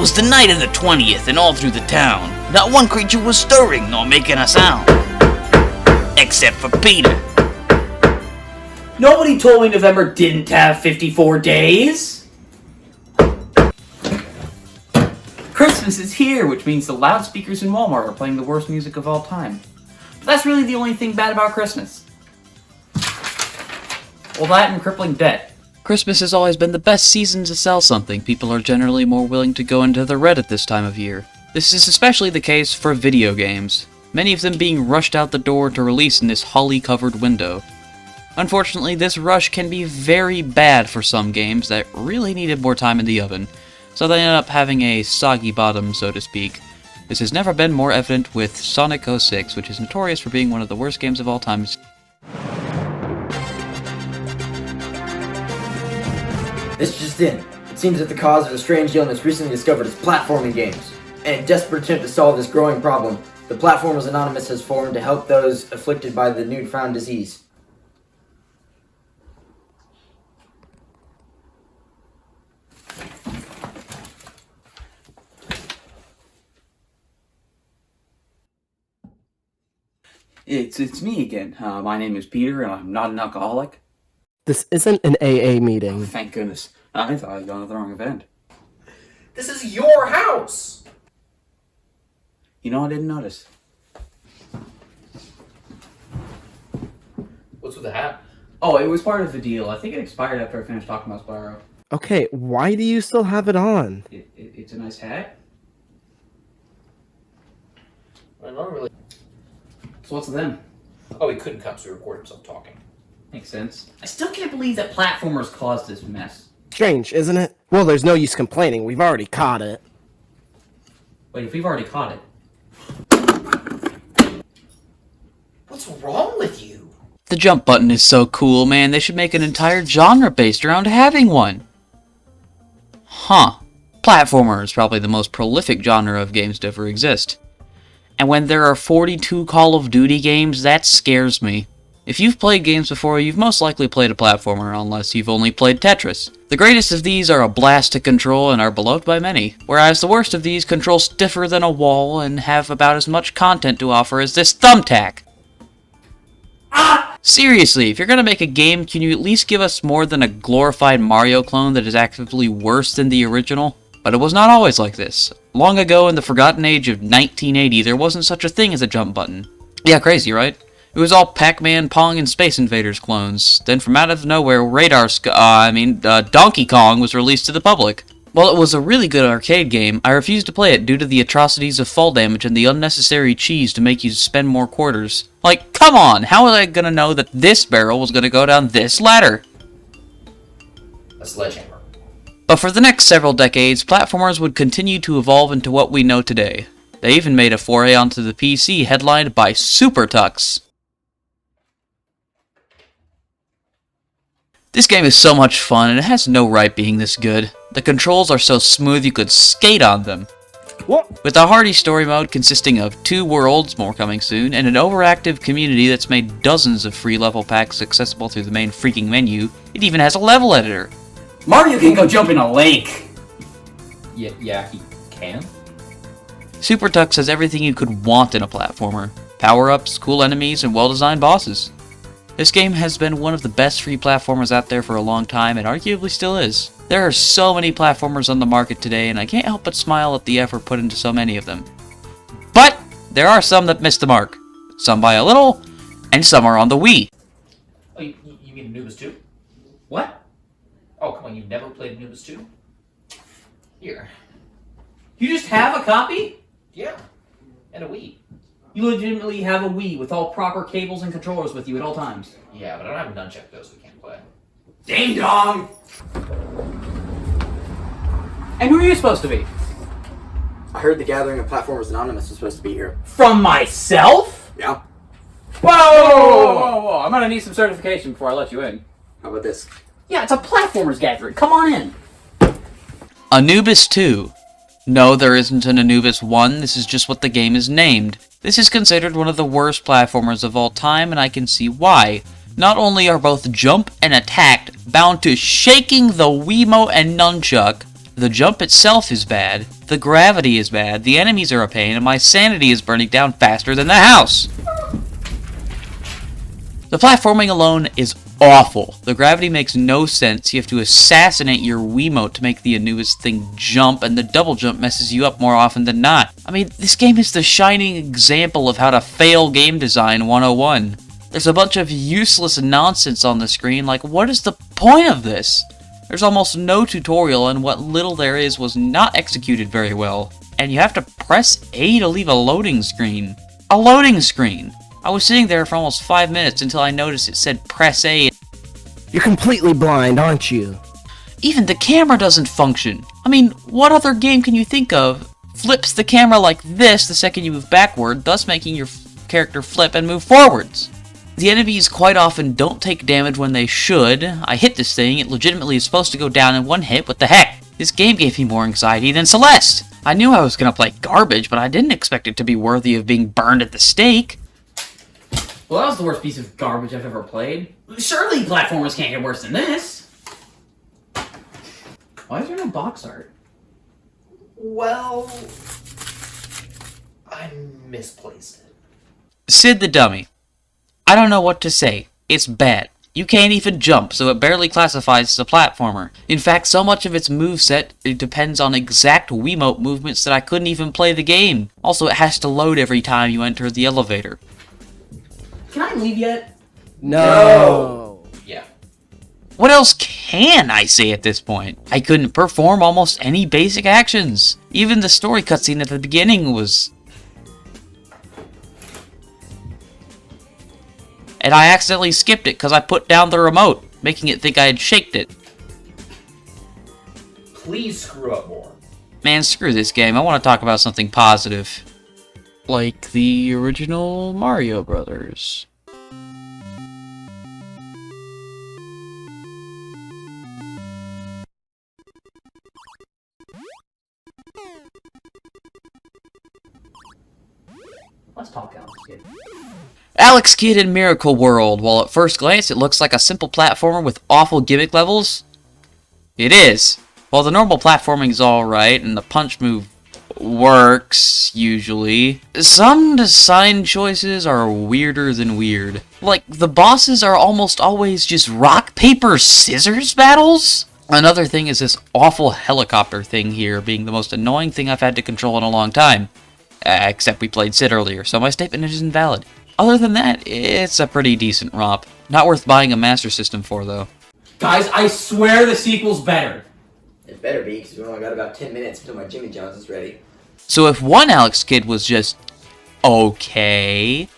was the night of the 20th, and all through the town, not one creature was stirring nor making a sound. Except for Peter. Nobody told me November didn't have 54 days! Christmas is here, which means the loudspeakers in Walmart are playing the worst music of all time. But that's really the only thing bad about Christmas. Well, that and crippling debt. Christmas has always been the best season to sell something. People are generally more willing to go into the red at this time of year. This is especially the case for video games, many of them being rushed out the door to release in this holly-covered window. Unfortunately, this rush can be very bad for some games that really needed more time in the oven, so they end up having a soggy bottom, so to speak. This has never been more evident with Sonic 06, which is notorious for being one of the worst games of all time. This just in. It seems that the cause of a strange illness recently discovered is platforming games. And in a desperate attempt to solve this growing problem, the Platformers Anonymous has formed to help those afflicted by the newfound disease. It's me again. My name is Peter, and I'm not an alcoholic. This isn't an AA meeting. Oh, thank goodness. I thought I'd gone to the wrong event. This is your house! You know, I didn't notice. What's with the hat? Oh, it was part of the deal. I think it expired after I finished talking about Spyro. Okay, why do you still have it on? It's a nice hat. I don't really... So what's with them? Oh, he couldn't come, so he recorded himself talking. Makes sense. I still can't believe that platformers caused this mess. Strange, isn't it? Well, there's no use complaining. We've already caught it. Wait, if we've already caught it. What's wrong with you? The jump button is so cool, man. They should make an entire genre based around having one. Huh. Platformer is probably the most prolific genre of games to ever exist. And when there are 42 Call of Duty games, that scares me. If you've played games before, you've most likely played a platformer, unless you've only played Tetris. The greatest of these are a blast to control and are beloved by many, whereas the worst of these control stiffer than a wall and have about as much content to offer as this thumbtack. Seriously, if you're gonna make a game, can you at least give us more than a glorified Mario clone that is actively worse than the original? But it was not always like this. Long ago in the forgotten age of 1980, there wasn't such a thing as a jump button. Yeah, crazy, right? It was all Pac-Man, Pong, and Space Invaders clones. Then from out of nowhere, Donkey Kong was released to the public. While it was a really good arcade game, I refused to play it due to the atrocities of fall damage and the unnecessary cheese to make you spend more quarters. Like, come on, how was I gonna know that this barrel was gonna go down this ladder? A sledgehammer. But for the next several decades, platformers would continue to evolve into what we know today. They even made a foray onto the PC headlined by Super Tux. This game is so much fun, and it has no right being this good. The controls are so smooth you could skate on them. What? With a hearty story mode consisting of 2 worlds, more coming soon, and an overactive community that's made dozens of free level packs accessible through the main freaking menu, it even has a level editor. Mario can go jump in a lake! Yeah, he can? Super Tux has everything you could want in a platformer. Power-ups, cool enemies, and well-designed bosses. This game has been one of the best free platformers out there for a long time, and arguably still is. There are so many platformers on the market today, and I can't help but smile at the effort put into so many of them. But there are some that miss the mark. Some by a little, and some are on the Wii. Oh, you mean Anubis 2? What? Oh, come on, you've never played Anubis 2? Here. You just have a copy? Yeah. And a Wii. You legitimately have a Wii with all proper cables and controllers with you at all times. Yeah, but I don't have a nunchuck though, so we can't play. Ding dong! And who are you supposed to be? I heard the gathering of Platformers Anonymous was supposed to be here. From myself? Yeah. Whoa! I'm gonna need some certification before I let you in. How about this? Yeah, it's a platformers gathering. Come on in. Anubis 2. No, there isn't an Anubis 1, this is just what the game is named. This is considered one of the worst platformers of all time, and I can see why. Not only are both jump and attack bound to shaking the Wiimote and nunchuck, The jump itself is bad, the gravity is bad, the enemies are a pain, and my sanity is burning down faster than the house! The platforming alone is awful. The gravity makes no sense, you have to assassinate your Wiimote to make the newest thing jump, and the double jump messes you up more often than not. I mean, this game is the shining example of how to fail game design 101. There's a bunch of useless nonsense on the screen, like what is the point of this? There's almost no tutorial, and what little there is was not executed very well. And you have to press A to leave a loading screen. A loading screen! I was sitting there for almost 5 minutes until I noticed it said press A. You're completely blind, aren't you? Even the camera doesn't function. I mean, what other game can you think of flips the camera like this the second you move backward, thus making your character flip and move forwards? The enemies quite often don't take damage when they should. I hit this thing, it legitimately is supposed to go down in one hit, what the heck? This game gave me more anxiety than Celeste. I knew I was gonna play garbage, but I didn't expect it to be worthy of being burned at the stake. Well, that was the worst piece of garbage I've ever played. Surely platformers can't get worse than this. Why is there no box art? Well, I misplaced it. Sid the Dummy. I don't know what to say. It's bad. You can't even jump, so it barely classifies as a platformer. In fact, so much of its moveset it depends on exact Wiimote movements that I couldn't even play the game. Also, it has to load every time you enter the elevator. Can I leave yet? No. Yeah. What else can I say at this point? I couldn't perform almost any basic actions. Even the story cutscene at the beginning was... And I accidentally skipped it because I put down the remote, making it think I had shaked it. Please screw up more. Man, screw this game. I want to talk about something positive. Like the original Mario Brothers. Let's talk, Alex Kidd. Alex Kidd in Miracle World. While at first glance it looks like a simple platformer with awful gimmick levels, it is. While the normal platforming is alright and the punch move works, usually, some design choices are weirder than weird. Like, the bosses are almost always just rock, paper, scissors battles? Another thing is this awful helicopter thing here being the most annoying thing I've had to control in a long time. Except we played Sid earlier, so my statement is invalid. Other than that, it's a pretty decent romp. Not worth buying a Master System for, though. Guys, I swear the sequel's better. It better be, because we only got about 10 minutes until my Jimmy John's is ready. So if one Alex Kidd was just okay,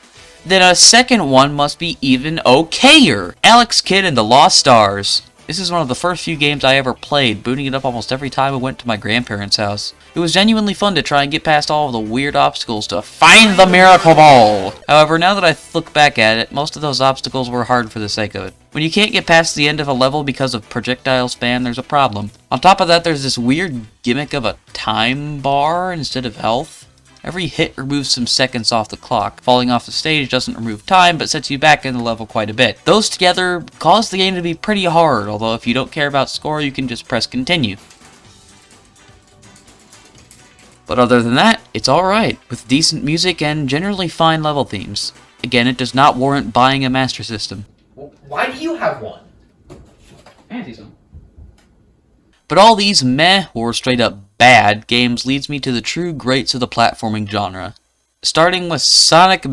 then a second one must be even okayer. Alex Kidd and the Lost Stars. This is one of the first few games I ever played, booting it up almost every time I went to my grandparents' house. It was genuinely fun to try and get past all of the weird obstacles to find the Miracle Ball. However, now that I look back at it, most of those obstacles were hard for the sake of it. When you can't get past the end of a level because of projectile spam, there's a problem. On top of that, there's this weird gimmick of a time bar instead of health. Every hit removes some seconds off the clock. Falling off the stage doesn't remove time, but sets you back in the level quite a bit. Those together cause the game to be pretty hard, although if you don't care about score, you can just press continue. But other than that, it's alright, with decent music and generally fine level themes. Again, it does not warrant buying a Master System. Well, why do you have one? Anti-zone. But all these meh or straight up bad games leads me to the true greats of the platforming genre. Starting with Sonic...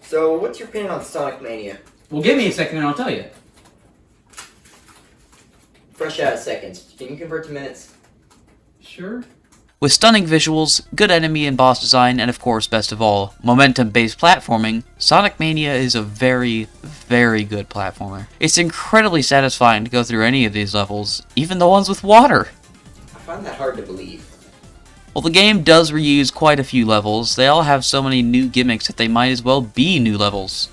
So, what's your opinion on Sonic Mania? Well, give me a second and I'll tell you. Fresh out of seconds. Can you convert to minutes? Sure. With stunning visuals, good enemy and boss design, and of course, best of all, momentum-based platforming, Sonic Mania is a very, very good platformer. It's incredibly satisfying to go through any of these levels, even the ones with water. I find that hard to believe. While the game does reuse quite a few levels, they all have so many new gimmicks that they might as well be new levels.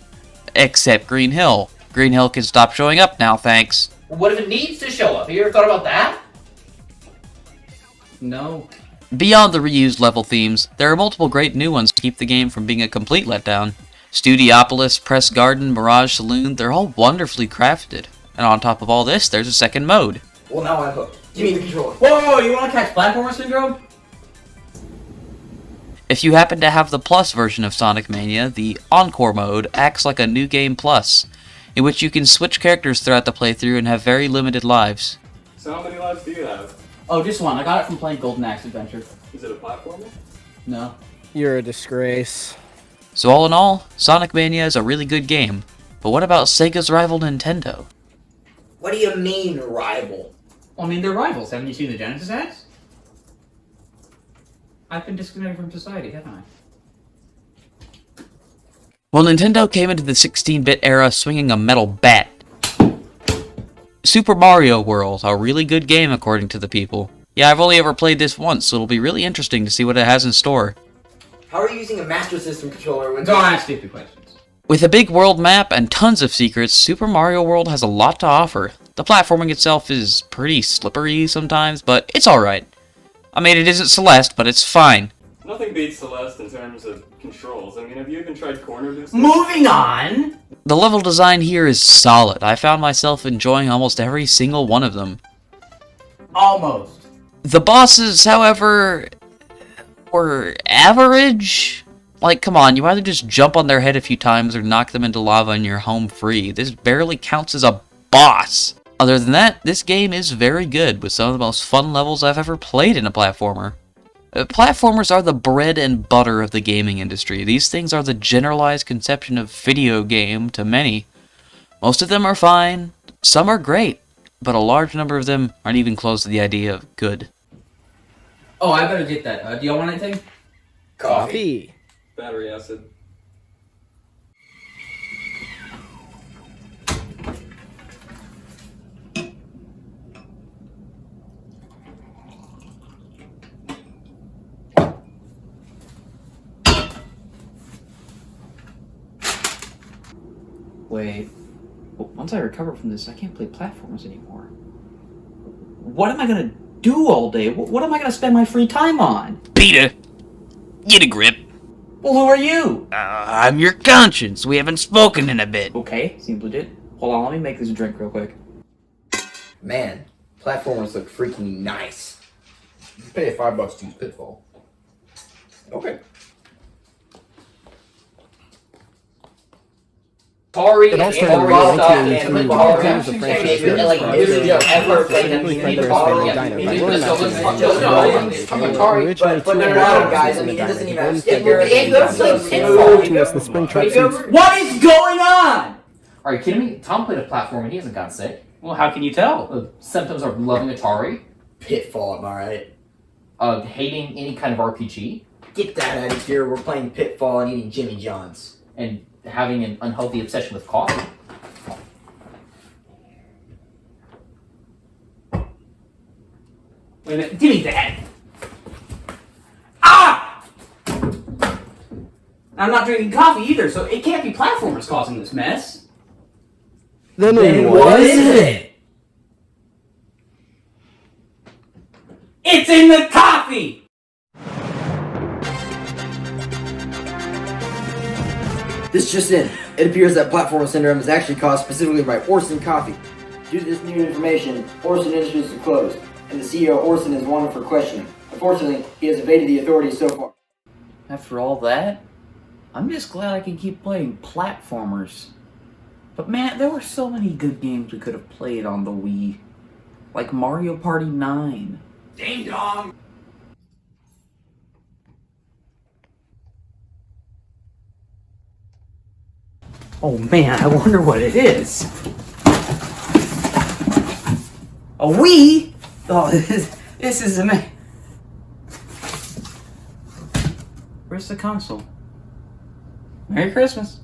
Except Green Hill. Green Hill can stop showing up now, thanks. What if it needs to show up? Have you ever thought about that? No. Beyond the reused level themes, there are multiple great new ones to keep the game from being a complete letdown. Studiopolis, Press Garden, Mirage Saloon, they're all wonderfully crafted. And on top of all this, there's a second mode. Well, now I'm hooked. Give me the controller. Whoa, you want to catch platformer syndrome? If you happen to have the Plus version of Sonic Mania, the Encore mode acts like a New Game Plus, in which you can switch characters throughout the playthrough and have very limited lives. So how many lives do you have? Oh, just one. I got it from playing Golden Axe Adventure. Is it a platformer? No. You're a disgrace. So all in all, Sonic Mania is a really good game. But what about Sega's rival Nintendo? What do you mean, rival? Well, I mean, they're rivals. Haven't you seen the Genesis ads? I've been disconnected from society, haven't I? Well, Nintendo came into the 16-bit era swinging a metal bat. Super Mario World, a really good game according to the people. Yeah, I've only ever played this once, so it'll be really interesting to see what it has in store. How are you using a Master System controller when... Don't ask stupid questions. With a big world map and tons of secrets, Super Mario World has a lot to offer. The platforming itself is pretty slippery sometimes, but it's alright. I mean, it isn't Celeste, but it's fine. Nothing beats Celeste in terms of controls. I mean, have you even tried corner boosting? Moving on! The level design here is solid. I found myself enjoying almost every single one of them. Almost. The bosses, however, were average. Like, come on, you either just jump on their head a few times or knock them into lava and you're home free. This barely counts as a boss. Other than that, this game is very good, with some of the most fun levels I've ever played in a platformer. Platformers are the bread and butter of the gaming industry. These things are the generalized conception of video game to many. Most of them are fine, some are great, but a large number of them aren't even close to the idea of good. Oh, I better get that. Do y'all want anything? Coffee. Battery acid. Wait. Once I recover from this, I can't play platformers anymore. What am I gonna do all day? What am I gonna spend my free time on? Peter, get a grip. Well, who are you? I'm your conscience. We haven't spoken in a bit. Okay, seems legit. Hold on, let me make this drink real quick. Man, platformers look freaking nice. You pay $5 to use Pitfall. Okay. Atari It all and started Atari in stuff 1983 and when Atari Atari was a franchise and like that if you was ever played specifically them, Thunderous Atari, Family Dino, maybe but we're just not so doing I'm that. Atari, Originally, but two they're not guys. I in mean, the it doesn't even have Dino. stickers. It goes like Originally, to us the spring tracksuits. What is going on? Are you kidding me? Tom played a platform and he hasn't gotten sick. Well, how can you tell? Symptoms of loving Atari, Pitfall, am I right? hating any kind of RPG, Get that out of here. We're playing Pitfall and eating Jimmy John's. and having an unhealthy obsession with coffee. Wait a minute, give me that! Ah! I'm not drinking coffee either, so it can't be platformers causing this mess. Then What is it? It's in the coffee! This just in. It appears that platformer syndrome is actually caused specifically by Orson Coffee. Due to this new information, Orson Industries is closed, and the CEO Orson is wanted for questioning. Unfortunately, he has evaded the authorities so far. After all that, I'm just glad I can keep playing platformers. But man, there were so many good games we could have played on the Wii. Like Mario Party 9. Ding dong! Oh man, I wonder what it is. A Wii? Oh, this is amazing. Where's the console? Merry Christmas.